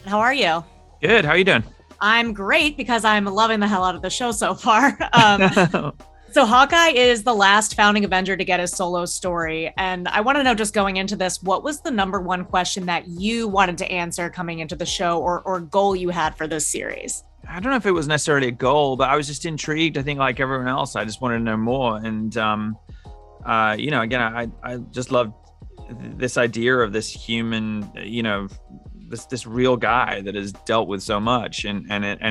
How are you? Good. How are you doing? I'm great because I'm loving the hell out of the show so far. So Hawkeye is the last founding Avenger to get his solo story. And I want to know, just going into this, what was the number one question that you wanted to answer coming into the show, or goal you had for this series? I don't know if it was necessarily a goal, but I was just intrigued. I think, like everyone else, I just wanted to know more. And again, I just love this idea of this human, this real guy that has dealt with so much, and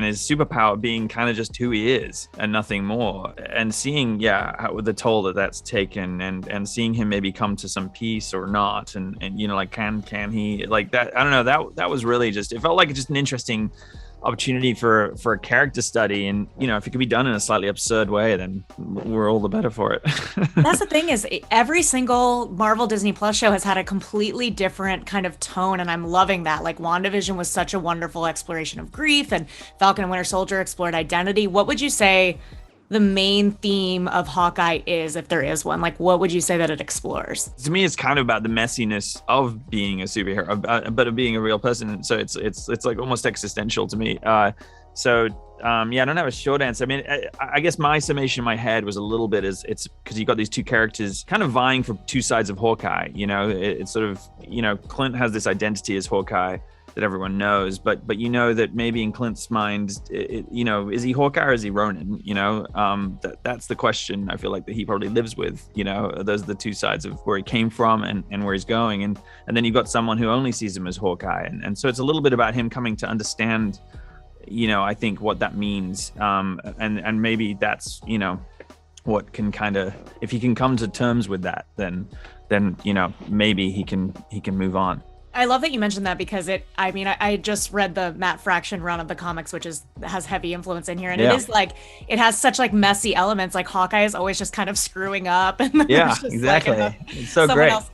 his superpower being kind of just who he is and nothing more. And seeing, how the toll that's taken, and seeing him maybe come to some peace or not, and like can he, like that? I don't know. That was really just, it felt like just an interesting opportunity for a character study. And if it could be done in a slightly absurd way, then we're all the better for it. That's the thing, is every single Marvel Disney Plus show has had a completely different kind of tone, and I'm loving that. Like WandaVision was such a wonderful exploration of grief, and Falcon and Winter Soldier explored identity. What would you say the main theme of Hawkeye is, if there is one? Like, what would you say that it explores? To me, it's kind of about the messiness of being a superhero, but of being a real person. So it's like almost existential to me. I don't have a short answer. I mean, I guess my summation in my head was a little bit, is it's because you got these two characters kind of vying for two sides of Hawkeye. It's sort of, Clint has this identity as Hawkeye that everyone knows, but that maybe in Clint's mind, is he Hawkeye or is he Ronin? That's the question I feel like that he probably lives with. Those are the two sides of where he came from and where he's going, and then you've got someone who only sees him as Hawkeye, and so it's a little bit about him coming to understand, I think, what that means, and maybe that's what can kind of, if he can come to terms with that, then maybe he can move on. I love that you mentioned that, because I just read the Matt Fraction run of the comics, which has heavy influence in here. And Yeah. it is like, it has such like messy elements. Like Hawkeye is always just kind of screwing up. And then Yeah, there's just exactly. like It's so someone great. else.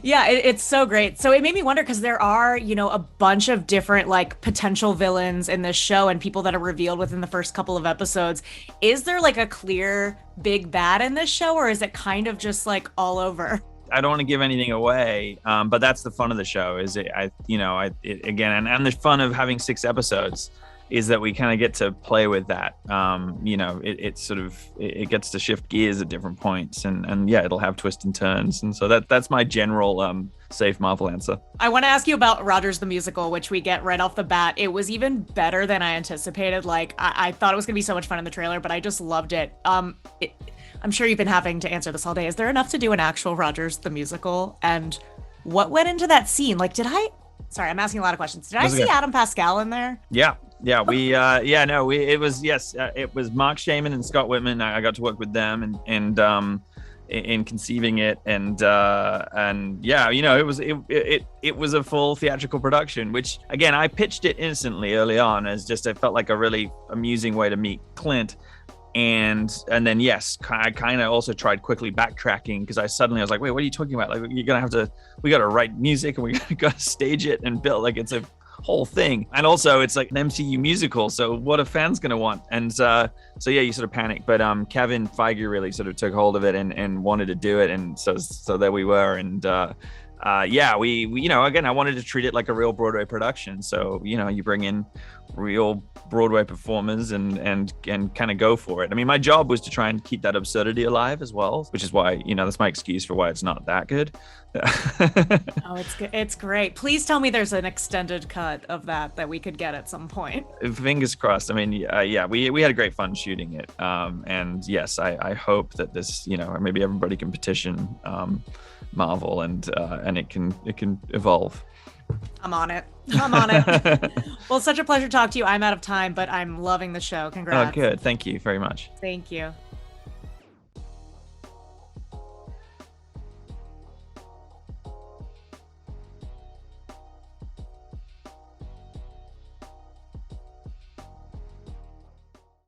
Yeah, it's so great. So it made me wonder, because there are, a bunch of different like potential villains in this show and people that are revealed within the first couple of episodes. Is there like a clear big bad in this show, or is it kind of just like all over? I don't want to give anything away, but that's the fun of the show. Is again, and the fun of having 6 episodes is that we kind of get to play with that. It gets to shift gears at different points, and it'll have twists and turns, and so that's my general safe Marvel answer. I want to ask you about Rogers the Musical, which we get right off the bat. It was even better than I anticipated. Like, I thought it was gonna be so much fun in the trailer, but I just loved it. I'm sure you've been having to answer this all day. Is there enough to do an actual Rogers the Musical? And what went into that scene? Like, sorry, I'm asking a lot of questions. Did I see Adam Pascal in there? Yeah. It was Mark Shaman and Scott Whitman. I got to work with them and in conceiving it, it was a full theatrical production, which again, I pitched it innocently early on as just, it felt like a really amusing way to meet Clint. And then, yes, I kind of also tried quickly backtracking, because I was like, wait, what are you talking about? Like, we got to write music, and we got to stage it and build, like, it's a whole thing. And also it's like an MCU musical, so what are fans going to want? And you sort of panic, but Kevin Feige really sort of took hold of it and wanted to do it. And so there we were. And we again, I wanted to treat it like a real Broadway production. So, you bring in real Broadway performers and kind of go for it. I mean, my job was to try and keep that absurdity alive as well, which is why, that's my excuse for why it's not that good. Oh, it's good. It's great. Please tell me there's an extended cut of that we could get at some point. Fingers crossed. I mean, we had a great fun shooting it. And yes, I hope that this, maybe everybody can petition Marvel and it can evolve. I'm on it. Well, it's such a pleasure to talk to you. I'm out of time, but I'm loving the show. Congrats. Oh, good. Thank you very much. Thank you.